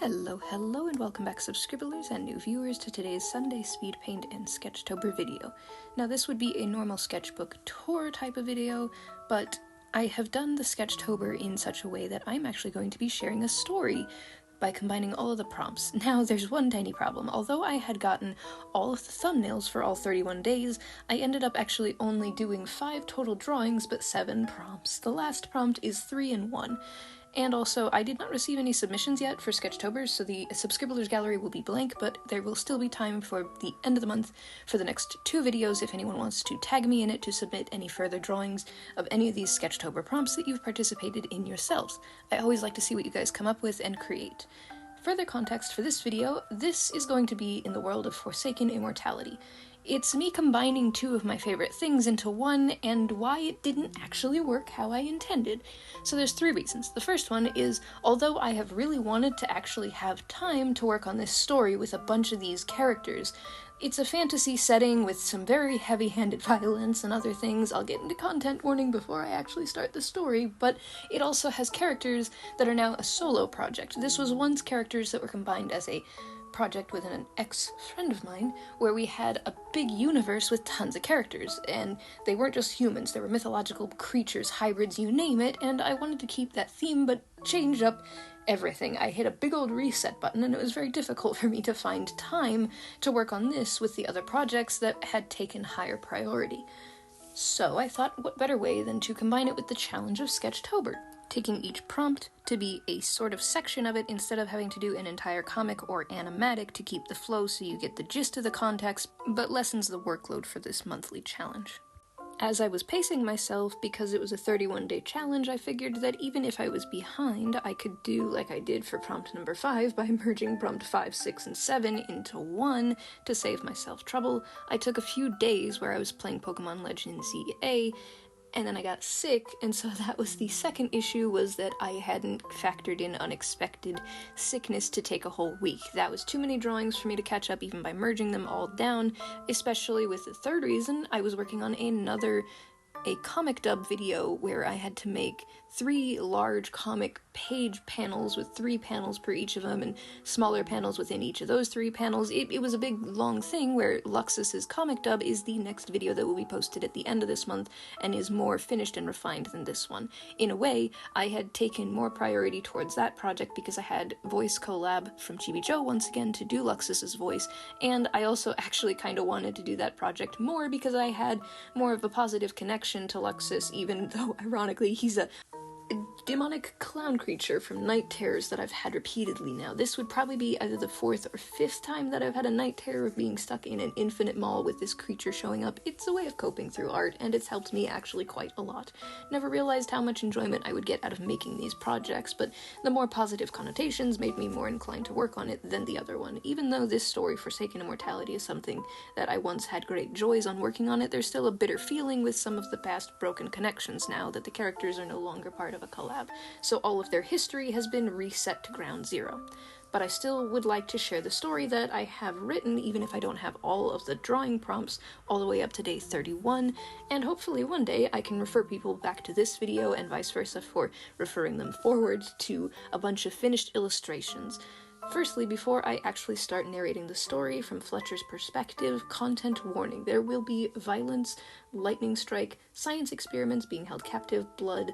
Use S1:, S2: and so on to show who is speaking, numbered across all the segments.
S1: Hello, and welcome back subscribers and new viewers to today's Sunday Speed Paint and Sketchtober video. Now this would be a normal sketchbook tour type of video, but I have done the Sketchtober in such a way that I'm actually going to be sharing a story by combining all of the prompts. Now there's one tiny problem. Although I had gotten all of the thumbnails for all 31 days, I ended up actually only doing 5 total drawings but 7 prompts. The last prompt is 3 in 1. And also, I did not receive any submissions yet for Sketchtober, so the subscribers gallery will be blank, but there will still be time for the end of the month for the next 2 videos if anyone wants to tag me in it to submit any further drawings of any of these Sketchtober prompts that you've participated in yourselves. I always like to see what you guys come up with and create. Further context for this video, this is going to be in the world of Forsaken Immortality. It's me combining 2 of my favorite things into one, and why it didn't actually work how I intended. So there's 3 reasons. The first one is, although I have really wanted to actually have time to work on this story with a bunch of these characters, it's a fantasy setting with some very heavy-handed violence and other things. I'll get into content warning before I actually start the story, but it also has characters that are now a solo project. This was once characters that were combined as a project with an ex-friend of mine, where we had a big universe with tons of characters, and they weren't just humans, they were mythological creatures, hybrids, you name it, and I wanted to keep that theme, but change up everything. I hit a big old reset button, and it was very difficult for me to find time to work on this with the other projects that had taken higher priority. So I thought, what better way than to combine it with the challenge of Sketchtober, taking each prompt to be a sort of section of it instead of having to do an entire comic or animatic to keep the flow so you get the gist of the context, but lessens the workload for this monthly challenge. As I was pacing myself, because it was a 31-day challenge, I figured that even if I was behind, I could do like I did for prompt number 5 by merging prompt 5, 6, and 7 into one to save myself trouble. I took a few days where I was playing Pokemon Legends ZA, and then I got sick, and so that was the second issue, was that I hadn't factored in unexpected sickness to take a whole week. That was too many drawings for me to catch up even by merging them all down, especially with the third reason. I was working on a comic dub video where I had to make 3 large comic page panels with 3 panels per each of them and smaller panels within each of those 3 panels. It was a big long thing where Luxus's comic dub is the next video that will be posted at the end of this month and is more finished and refined than this one. In a way, I had taken more priority towards that project because I had voice collab from Chibi Joe once again to do Luxus's voice, and I also actually kind of wanted to do that project more because I had more of a positive connection to Luxus, even though ironically he's a demonic clown creature from night terrors that I've had repeatedly now. This would probably be either the 4th or 5th time that I've had a night terror of being stuck in an infinite mall with this creature showing up. It's a way of coping through art, and it's helped me actually quite a lot. Never realized how much enjoyment I would get out of making these projects, but the more positive connotations made me more inclined to work on it than the other one. Even though this story, Forsaken Immortality, is something that I once had great joys on working on it, there's still a bitter feeling with some of the past broken connections now that the characters are no longer part of a collab. So all of their history has been reset to ground zero. But I still would like to share the story that I have written, even if I don't have all of the drawing prompts all the way up to day 31, and hopefully one day I can refer people back to this video and vice versa for referring them forward to a bunch of finished illustrations. Firstly, before I actually start narrating the story from Fletcher's perspective, content warning. There will be violence, lightning strike, science experiments, being held captive, blood,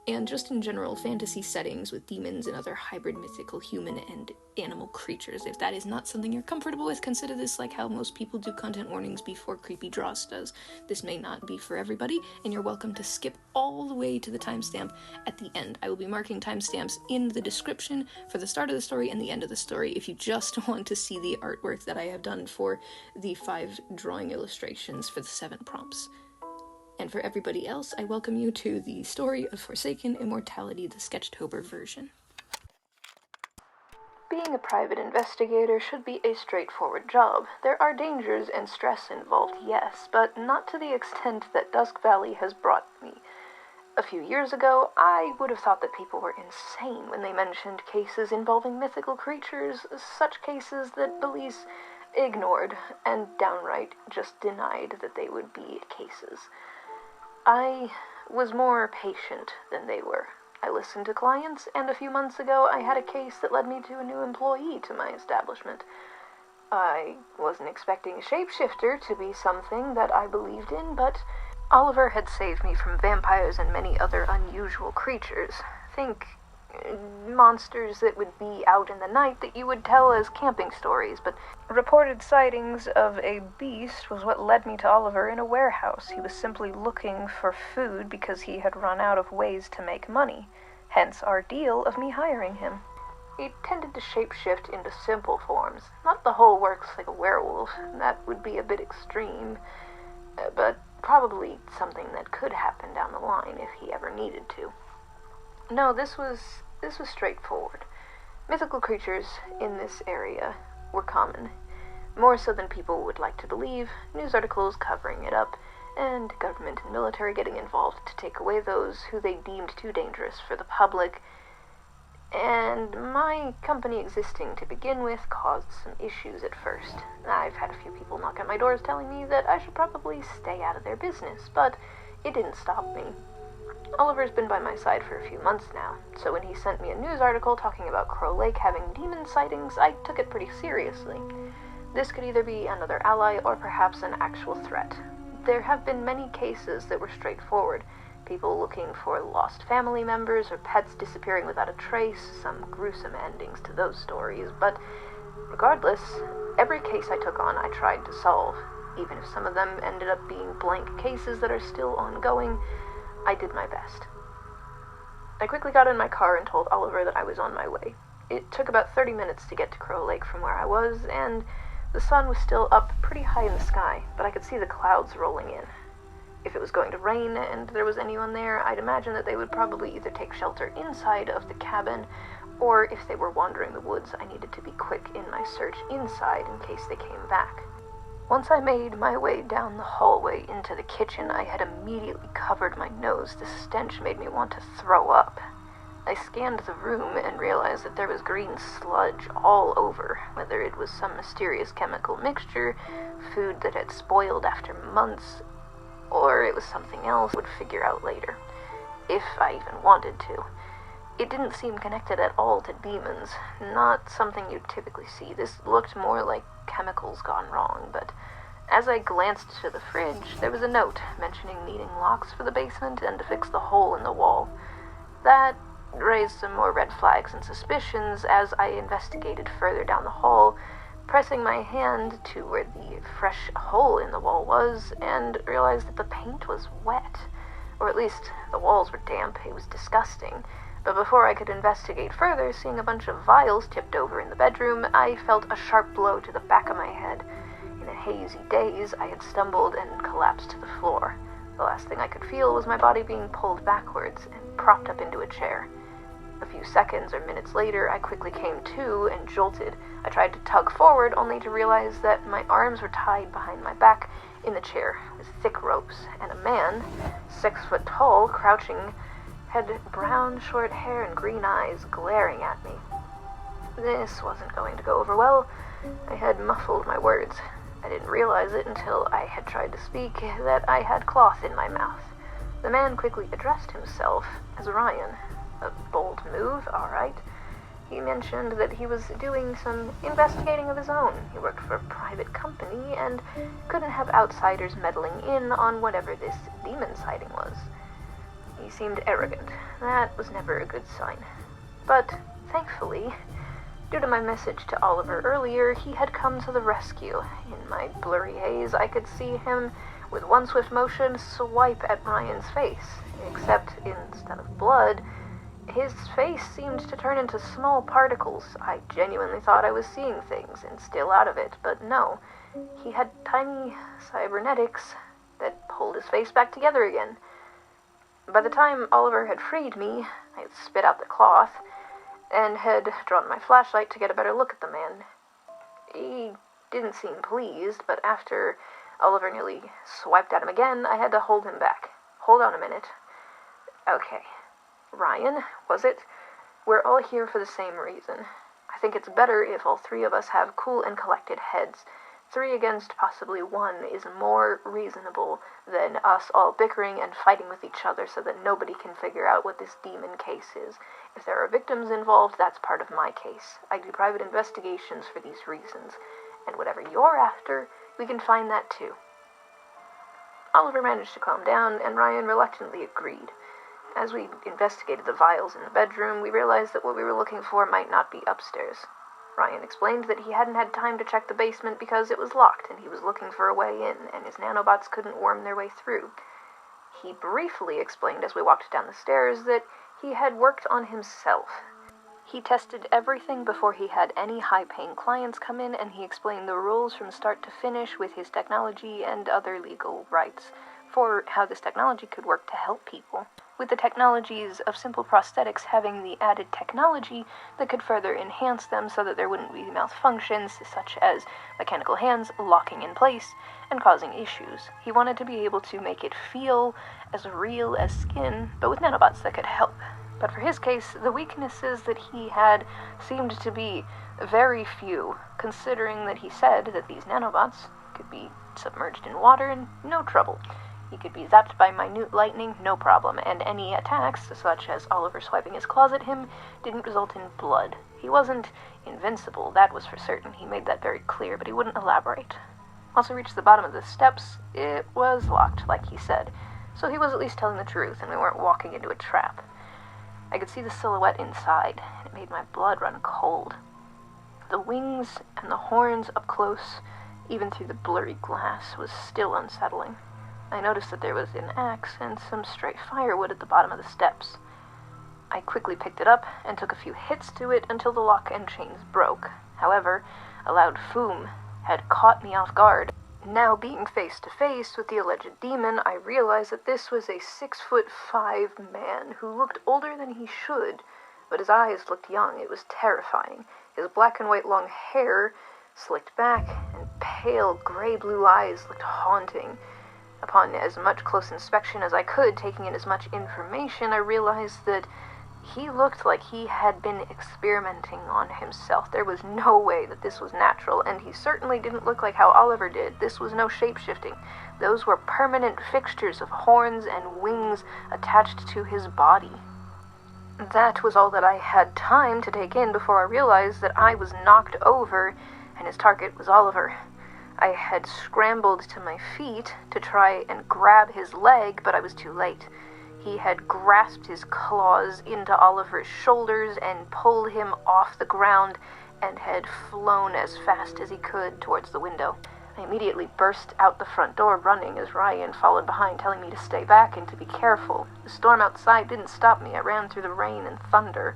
S1: and just in general fantasy settings with demons and other hybrid mythical human and animal creatures. If that is not something you're comfortable with, consider this like how most people do content warnings before Creepy Dross does. This may not be for everybody, and you're welcome to skip all the way to the timestamp at the end. I will be marking timestamps in the description for the start of the story and the end of the story if you just want to see the artwork that I have done for the 5 drawing illustrations for the 7 prompts. And for everybody else, I welcome you to the story of Forsaken Immortality, the Sketchtober version. Being a private investigator should be a straightforward job. There are dangers and stress involved, yes, but not to the extent that Dusk Valley has brought me. A few years ago, I would have thought that people were insane when they mentioned cases involving mythical creatures, such cases that police ignored and downright just denied that they would be cases. I was more patient than they were. I listened to clients, and a few months ago I had a case that led me to a new employee to my establishment. I wasn't expecting a shapeshifter to be something that I believed in, but Oliver had saved me from vampires and many other unusual creatures. Think monsters that would be out in the night that you would tell as camping stories, but reported sightings of a beast was what led me to Oliver in a warehouse. He was simply looking for food because he had run out of ways to make money, hence our deal of me hiring him. He tended to shapeshift into simple forms. Not the whole works like a werewolf, that would be a bit extreme, but probably something that could happen down the line if he ever needed to. No, this was straightforward. Mythical creatures in this area were common, more so than people would like to believe, news articles covering it up, and government and military getting involved to take away those who they deemed too dangerous for the public. And my company existing to begin with caused some issues at first. I've had a few people knock at my doors telling me that I should probably stay out of their business, but it didn't stop me. Oliver's been by my side for a few months now, so when he sent me a news article talking about Crow Lake having demon sightings, I took it pretty seriously. This could either be another ally or perhaps an actual threat. There have been many cases that were straightforward. People looking for lost family members or pets disappearing without a trace, some gruesome endings to those stories, but regardless, every case I took on I tried to solve. Even if some of them ended up being blank cases that are still ongoing, I did my best. I quickly got in my car and told Oliver that I was on my way. It took about 30 minutes to get to Crow Lake from where I was, and the sun was still up pretty high in the sky, but I could see the clouds rolling in. If it was going to rain and there was anyone there, I'd imagine that they would probably either take shelter inside of the cabin, or if they were wandering the woods, I needed to be quick in my search inside in case they came back. Once I made my way down the hallway into the kitchen, I had immediately covered my nose. The stench made me want to throw up. I scanned the room and realized that there was green sludge all over, whether it was some mysterious chemical mixture, food that had spoiled after months, or it was something else I would figure out later, if I even wanted to. It didn't seem connected at all to demons, not something you'd typically see. This looked more like chemicals gone wrong, but as I glanced to the fridge, there was a note mentioning needing locks for the basement and to fix the hole in the wall. That raised some more red flags and suspicions as I investigated further down the hall, pressing my hand to where the fresh hole in the wall was, and realized that the paint was wet. Or at least, the walls were damp. It was disgusting. But before I could investigate further, seeing a bunch of vials tipped over in the bedroom, I felt a sharp blow to the back of my head. In a hazy daze, I had stumbled and collapsed to the floor. The last thing I could feel was my body being pulled backwards and propped up into a chair. A few seconds or minutes later, I quickly came to and jolted. I tried to tug forward, only to realize that my arms were tied behind my back in the chair with thick ropes, and a man, 6 foot tall, crouching, had brown, short hair and green eyes glaring at me. This wasn't going to go over well. I had muffled my words. I didn't realize it until I had tried to speak that I had cloth in my mouth. The man quickly addressed himself as Ryan. A bold move, all right. He mentioned that he was doing some investigating of his own. He worked for a private company and couldn't have outsiders meddling in on whatever this demon sighting was. He seemed arrogant. That was never a good sign. But, thankfully, due to my message to Oliver earlier, he had come to the rescue. In my blurry haze, I could see him, with one swift motion, swipe at Ryan's face. Except, instead of blood, his face seemed to turn into small particles. I genuinely thought I was seeing things and still out of it, but no. He had tiny cybernetics that pulled his face back together again. By the time Oliver had freed me, I had spit out the cloth and had drawn my flashlight to get a better look at the man. He didn't seem pleased, but after Oliver nearly swiped at him again, I had to hold him back. Hold on a minute. Okay. Ryan, was it? We're all here for the same reason. I think it's better if all 3 of us have cool and collected heads. 3 against possibly 1 is more reasonable than us all bickering and fighting with each other so that nobody can figure out what this demon case is. If there are victims involved, that's part of my case. I do private investigations for these reasons, and whatever you're after, we can find that too. Oliver managed to calm down, and Ryan reluctantly agreed. As we investigated the vials in the bedroom, we realized that what we were looking for might not be upstairs. Ryan explained that he hadn't had time to check the basement because it was locked and he was looking for a way in, and his nanobots couldn't worm their way through. He briefly explained as we walked down the stairs that he had worked on himself. He tested everything before he had any high-paying clients come in, and he explained the rules from start to finish with his technology and other legal rights for how this technology could work to help people, with the technologies of simple prosthetics having the added technology that could further enhance them so that there wouldn't be malfunctions, such as mechanical hands locking in place and causing issues. He wanted to be able to make it feel as real as skin, but with nanobots that could help. But for his case, the weaknesses that he had seemed to be very few, considering that he said that these nanobots could be submerged in water and no trouble. He could be zapped by minute lightning, no problem, and any attacks, such as Oliver swiping his claws at him, didn't result in blood. He wasn't invincible, that was for certain. He made that very clear, but he wouldn't elaborate. Once we reached the bottom of the steps, it was locked, like he said, so he was at least telling the truth, and we weren't walking into a trap. I could see the silhouette inside, and it made my blood run cold. The wings and the horns up close, even through the blurry glass, was still unsettling. I noticed that there was an axe and some stray firewood at the bottom of the steps. I quickly picked it up and took a few hits to it until the lock and chains broke. However, a loud boom had caught me off guard. Now being face to face with the alleged demon, I realized that this was a 6'5" man who looked older than he should, but his eyes looked young. It was terrifying. His black and white long hair slicked back, and pale gray-blue eyes looked haunting. Upon as much close inspection as I could, taking in as much information, I realized that he looked like he had been experimenting on himself. There was no way that this was natural, and he certainly didn't look like how Oliver did. This was no shape-shifting. Those were permanent fixtures of horns and wings attached to his body. That was all that I had time to take in before I realized that I was knocked over, and his target was Oliver. I had scrambled to my feet to try and grab his leg, but I was too late. He had grasped his claws into Oliver's shoulders and pulled him off the ground and had flown as fast as he could towards the window. I immediately burst out the front door running as Ryan followed behind, telling me to stay back and to be careful. The storm outside didn't stop me. I ran through the rain and thunder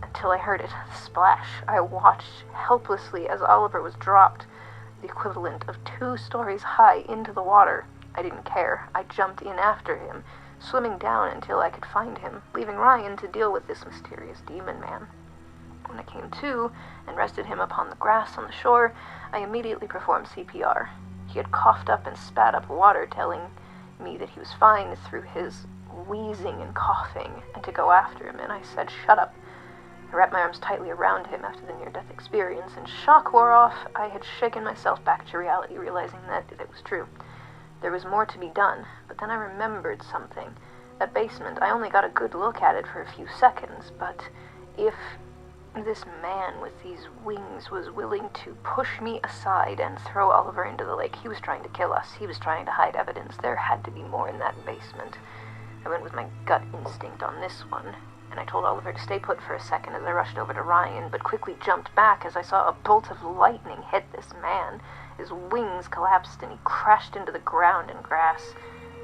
S1: until I heard it splash. I watched helplessly as Oliver was dropped, the equivalent of 2 stories high, into the water. I didn't care. I jumped in after him, swimming down until I could find him, leaving Ryan to deal with this mysterious demon man. When I came to and rested him upon the grass on the shore, I immediately performed CPR. He had coughed up and spat up water, telling me that he was fine through his wheezing and coughing, and to go after him, and I said, "Shut up." I wrapped my arms tightly around him after the near-death experience, and shock wore off. I had shaken myself back to reality, realizing that it was true. There was more to be done, but then I remembered something. That basement, I only got a good look at it for a few seconds, but if this man with these wings was willing to push me aside and throw Oliver into the lake, he was trying to kill us. He was trying to hide evidence. There had to be more in that basement. I went with my gut instinct on this one, and I told Oliver to stay put for a second as I rushed over to Ryan, but quickly jumped back as I saw a bolt of lightning hit this man. His wings collapsed and he crashed into the ground and grass.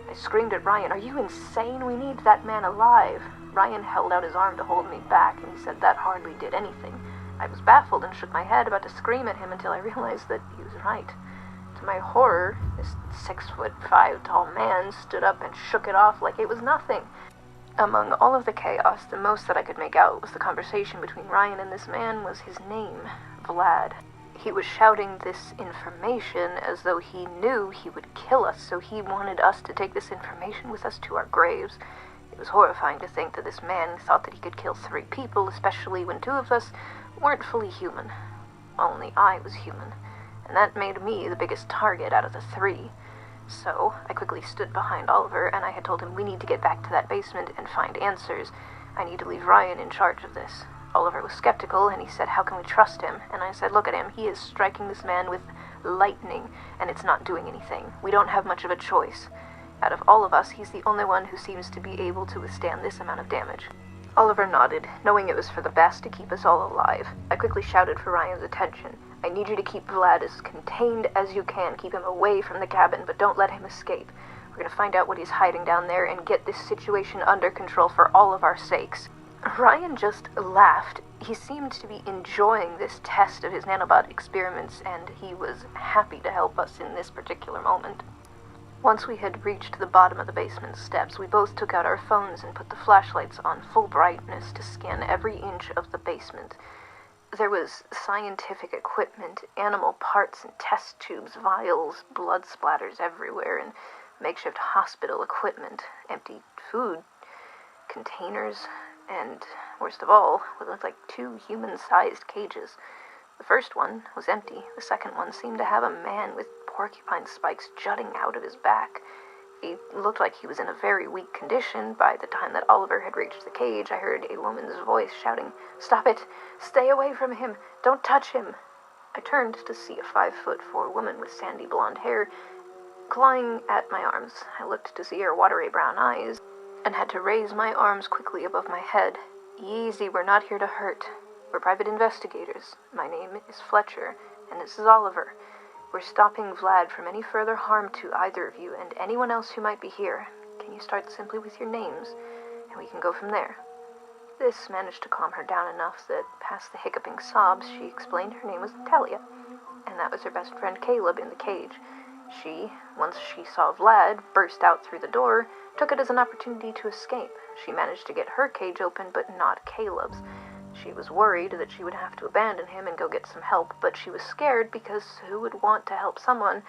S1: I screamed at Ryan, "Are you insane? We need that man alive." Ryan held out his arm to hold me back, and he said that hardly did anything. I was baffled and shook my head, about to scream at him, until I realized that he was right. To my horror, this 6'5" tall man stood up and shook it off like it was nothing. Among all of the chaos, the most that I could make out was the conversation between Ryan and this man was his name, Vlad. He was shouting this information as though he knew he would kill us, so he wanted us to take this information with us to our graves. It was horrifying to think that this man thought that he could kill 3 people, especially when 2 of us weren't fully human. Only I was human, and that made me the biggest target out of the three. So I quickly stood behind Oliver, and I had told him we need to get back to that basement and find answers. I need to leave Ryan in charge of this. Oliver was skeptical, and he said, how can we trust him? And I said, look at him, he is striking this man with lightning, and it's not doing anything. We don't have much of a choice. Out of all of us, he's the only one who seems to be able to withstand this amount of damage. Oliver nodded, knowing it was for the best to keep us all alive. I quickly shouted for Ryan's attention. I need you to keep Vlad as contained as you can. Keep him away from the cabin, but don't let him escape. We're going to find out what he's hiding down there and get this situation under control for all of our sakes. Ryan just laughed. He seemed to be enjoying this test of his nanobot experiments, and he was happy to help us in this particular moment. Once we had reached the bottom of the basement steps, we both took out our phones and put the flashlights on full brightness to scan every inch of the basement. There was scientific equipment, animal parts and test tubes, vials, blood splatters everywhere, and makeshift hospital equipment, empty food containers, and, worst of all, what looked like 2 human-sized cages. The first one was empty. The second one seemed to have a man with porcupine spikes jutting out of his back. He looked like he was in a very weak condition. By the time that Oliver had reached the cage, I heard a woman's voice shouting, "Stop it! Stay away from him! Don't touch him!" I turned to see a 5'4" woman with sandy blonde hair clawing at my arms. I looked to see her watery brown eyes and had to raise my arms quickly above my head. Easy, we're not here to hurt. We're private investigators. My name is Fletcher, and this is Oliver. We're stopping Vlad from any further harm to either of you and anyone else who might be here. Can you start simply with your names, and we can go from there? This managed to calm her down enough that, past the hiccuping sobs, she explained her name was Talia, and that was her best friend Caleb in the cage. She, once she saw Vlad burst out through the door, took it as an opportunity to escape. She managed to get her cage open, but not Caleb's. She was worried that she would have to abandon him and go get some help, but she was scared because who would want to help someone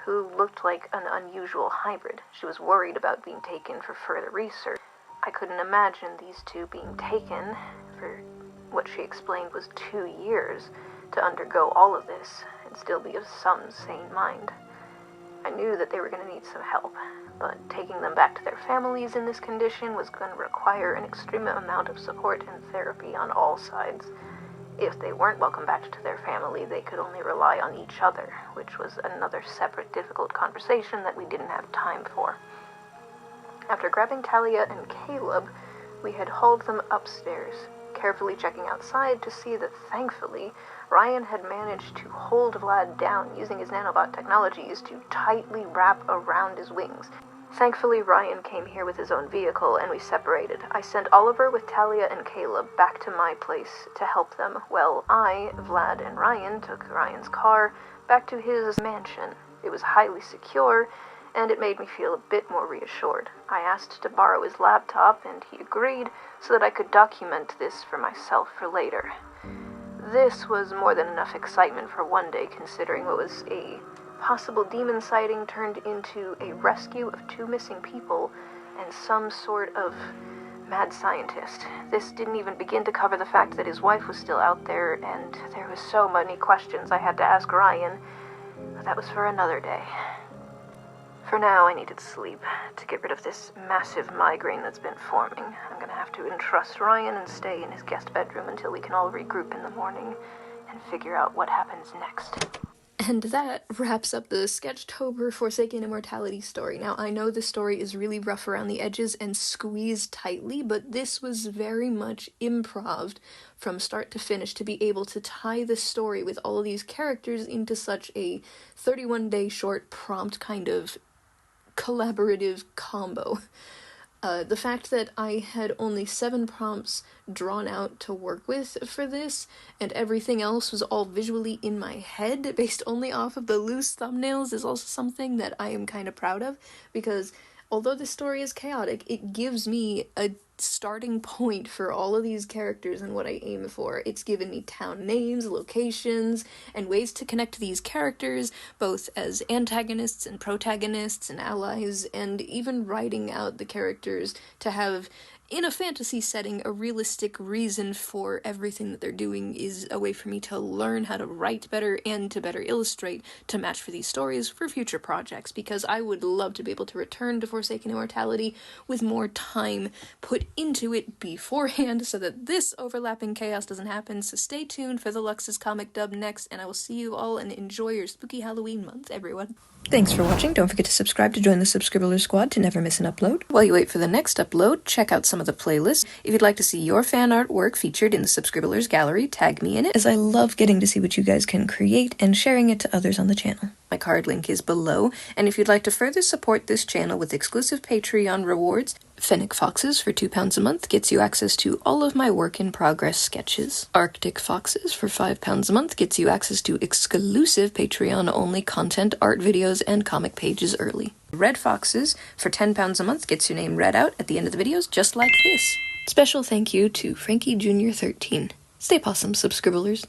S1: who looked like an unusual hybrid? She was worried about being taken for further research. I couldn't imagine these two being taken for what she explained was 2 years to undergo all of this and still be of some sane mind. I knew that they were going to need some help, but taking them back to their families in this condition was going to require an extreme amount of support and therapy on all sides. If they weren't welcome back to their family, they could only rely on each other, which was another separate difficult conversation that we didn't have time for. After grabbing Talia and Caleb, we had hauled them upstairs, carefully checking outside to see that, thankfully, Ryan had managed to hold Vlad down using his nanobot technologies to tightly wrap around his wings. Thankfully, Ryan came here with his own vehicle, and we separated. I sent Oliver with Talia and Caleb back to my place to help them, while I, Vlad, and Ryan took Ryan's car back to his mansion. It was highly secure, and it made me feel a bit more reassured. I asked to borrow his laptop, and he agreed so that I could document this for myself for later. This was more than enough excitement for one day, considering what was a possible demon sighting turned into a rescue of 2 missing people and some sort of mad scientist. This didn't even begin to cover the fact that his wife was still out there, and there was so many questions I had to ask Ryan, but that was for another day. For now, I needed sleep to get rid of this massive migraine that's been forming. I'm gonna have to entrust Ryan and stay in his guest bedroom until we can all regroup in the morning and figure out what happens next. And that wraps up the Sketchtober Forsaken Immortality story. Now, I know this story is really rough around the edges and squeezed tightly, but this was very much improv from start to finish to be able to tie the story with all of these characters into such a 31-day short prompt kind of collaborative combo. The fact that I had only 7 prompts drawn out to work with for this, and everything else was all visually in my head based only off of the loose thumbnails, is also something that I am kind of proud of, because although this story is chaotic, it gives me a starting point for all of these characters and what I aim for. It's given me town names, locations, and ways to connect to these characters, both as antagonists and protagonists and allies, and even writing out the characters to have in a fantasy setting, a realistic reason for everything that they're doing is a way for me to learn how to write better and to better illustrate to match for these stories for future projects, because I would love to be able to return to Forsaken Immortality with more time put into it beforehand so that this overlapping chaos doesn't happen. So stay tuned for the Luxus comic dub next, and I will see you all and enjoy your spooky Halloween month, everyone. Thanks for watching. Don't forget to subscribe to join the Subscribler Squad to never miss an upload. While you wait for the next upload, check out some of the playlists. If you'd like to see your fan artwork featured in the Subscriblers gallery, tag me in it, as I love getting to see what you guys can create and sharing it to others on the channel. My card link is below, and if you'd like to further support this channel with exclusive Patreon rewards, Fennec Foxes for £2 a month gets you access to all of my work-in-progress sketches. Arctic Foxes for £5 a month gets you access to exclusive Patreon-only content, art videos, and comic pages early. Red Foxes for £10 a month gets your name read out at the end of the videos, just like this. Special thank you to Frankie Jr. 13. Stay possum, Subscriblers.